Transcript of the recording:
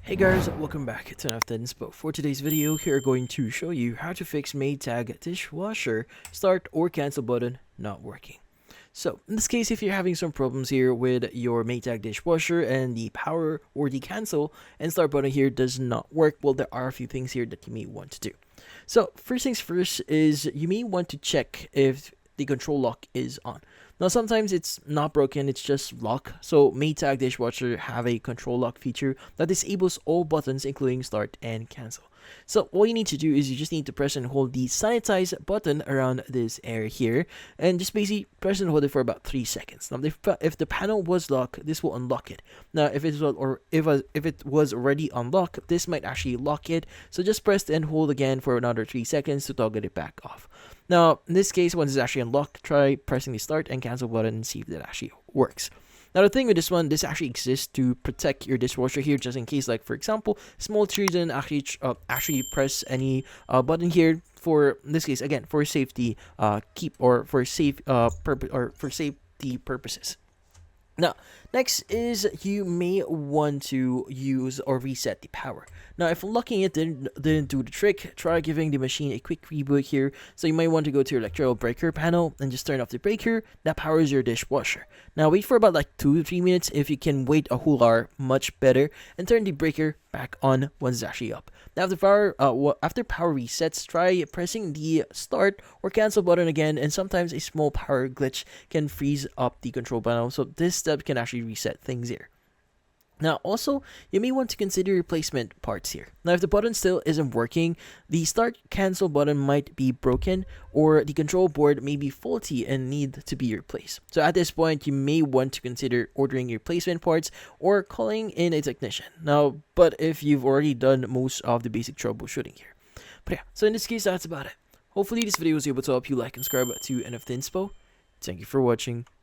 Hey guys, welcome back to Nothings. But for today's video, we are going to show you how to fix Maytag Dishwasher start or cancel button not working. So in this case, if you're having some problems here with your Maytag dishwasher and the power or the cancel and start button here does not work, well, there are a few things here that you may want to do. So first things first is you may want to check if the control lock is on. Now sometimes it's not broken, it's just lock. So Maytag dishwasher have a control lock feature that disables all buttons including start and cancel. So all you need to do is you just need to press and hold the sanitize button around this area here and just basically press and hold it for about 3 seconds. Now if the panel was locked, this will unlock it. Now if it was already unlocked, this might actually lock it. So just press and hold again for another 3 seconds to toggle it back off. Now in this case, once it's actually unlocked, try pressing the start and cancel button and see if that actually works. Now the thing with this one, this actually exists to protect your dishwasher here, just in case, like for example, small children actually press any button here. For in this case, again, for safety for safety purposes. Now, next is you may want to use or reset the power. Now, if unlocking it didn't do the trick, try giving the machine a quick reboot here. So you might want to go to your electrical breaker panel and just turn off the breaker that powers your dishwasher. Now, wait for about like 2 to 3 minutes. If you can wait a whole hour, much better, and turn the breaker back on once it's actually up. Now, after power resets, try pressing the start or cancel button again, and sometimes a small power glitch can freeze up the control panel. So this step can actually reset things here. Now, also, you may want to consider replacement parts here. Now, if the button still isn't working, the start cancel button might be broken or the control board may be faulty and need to be replaced. So at this point, you may want to consider ordering replacement parts or calling in a technician. Now, but if you've already done most of the basic troubleshooting here. But yeah, so in this case, that's about it. Hopefully this video was able to help you like and subscribe to NFTinspo. Thank you for watching.